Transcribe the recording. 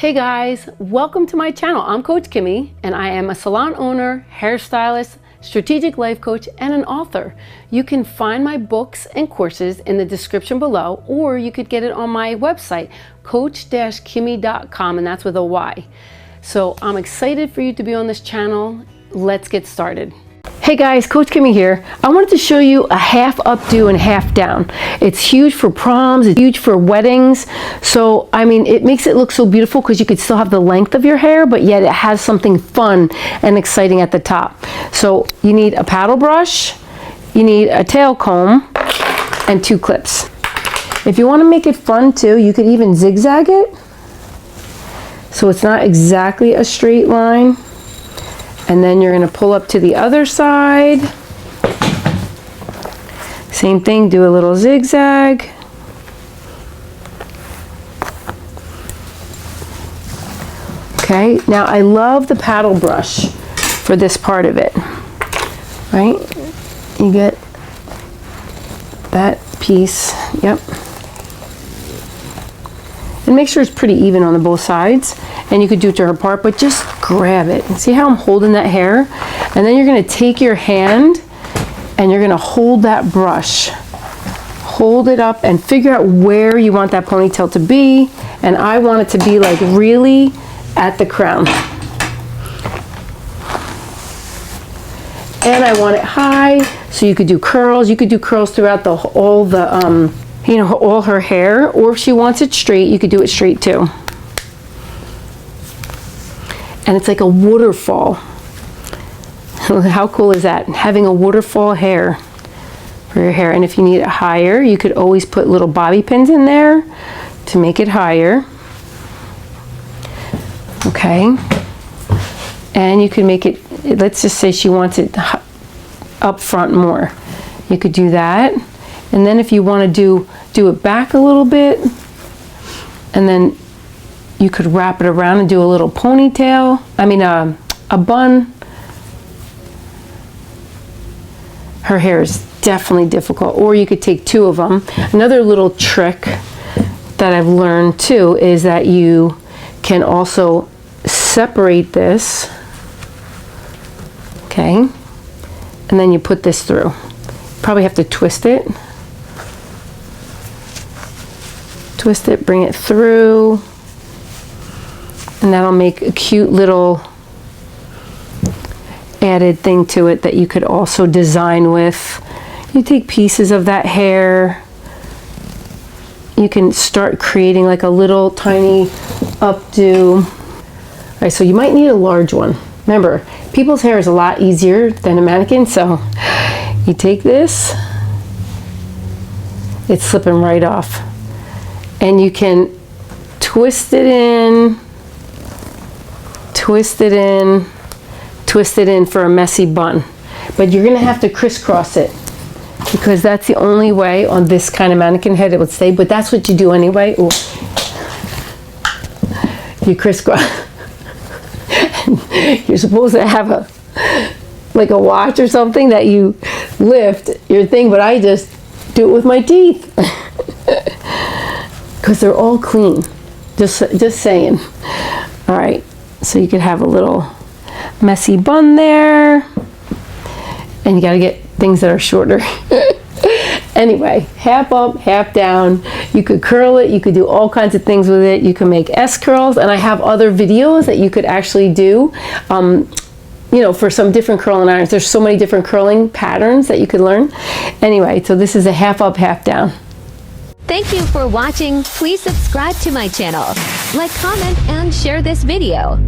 Hey guys, welcome to my channel. I'm Coach Kimmy and I am a salon owner, hairstylist, strategic life coach, and an author. You can find my books and courses in the description below, or you could get it on my website, coach-kimmy.com, and that's with a Y. So I'm excited for you to be on this channel. Let's get started. Hey guys, Coach Kimmy here. I wanted to show you a half updo and half down. It's huge for proms, it's huge for weddings. So, I mean, it makes it look so beautiful because you could still have the length of your hair, but yet it has something fun and exciting at the top. So you need a paddle brush, you need a tail comb, and 2 clips. If you want to make it fun too, you could even zigzag it. So it's not exactly a straight line. And then you're going to pull up to the other side. Same thing, do a little zigzag. Okay, now I love the paddle brush for this part of it. Right? You get that piece, yep. And make sure it's pretty even on the both sides. And you could do it to her part, but just grab it. And see how I'm holding that hair? And then you're gonna take your hand and you're gonna hold that brush. Hold it up and figure out where you want that ponytail to be. And I want it to be like really at the crown. And I want it high, so you could do curls. You could do curls throughout all her hair, or if she wants it straight, you could do it straight too. And it's like a waterfall. How cool is that? Having a waterfall hair for your hair. And if you need it higher, you could always put little bobby pins in there to make it higher. Okay. And you can make it, let's just say she wants it up front more. You could do that. And then if you want to do it back a little bit, and then you could wrap it around and do a little ponytail. I mean, a bun. Her hair is definitely difficult. Or you could take 2 of them. Another little trick that I've learned too is that you can also separate this. Okay. And then you put this through. Probably have to twist it. Twist it, bring it through. And that'll make a cute little added thing to it that you could also design with. You take pieces of that hair. You can start creating like a little tiny updo. All right, so you might need a large one. Remember, people's hair is a lot easier than a mannequin, so you take this, it's slipping right off. And you can twist it in, twist it in, twist it in for a messy bun. But you're gonna have to crisscross it because that's the only way on this kind of mannequin head it would stay, but that's what you do anyway. Ooh. You crisscross. You're supposed to have like a watch or something that you lift your thing, but I just do it with my teeth. Because they're all clean. Just saying. All right. So you could have a little messy bun there. And you got to get things that are shorter. Anyway, half up, half down. You could curl it. You could do all kinds of things with it. You can make S curls. And I have other videos that you could actually do. You know, for some different curling irons. There's so many different curling patterns that you could learn. Anyway, so this is a half up, half down. Thank you for watching. Please subscribe to my channel, like, comment, and share this video.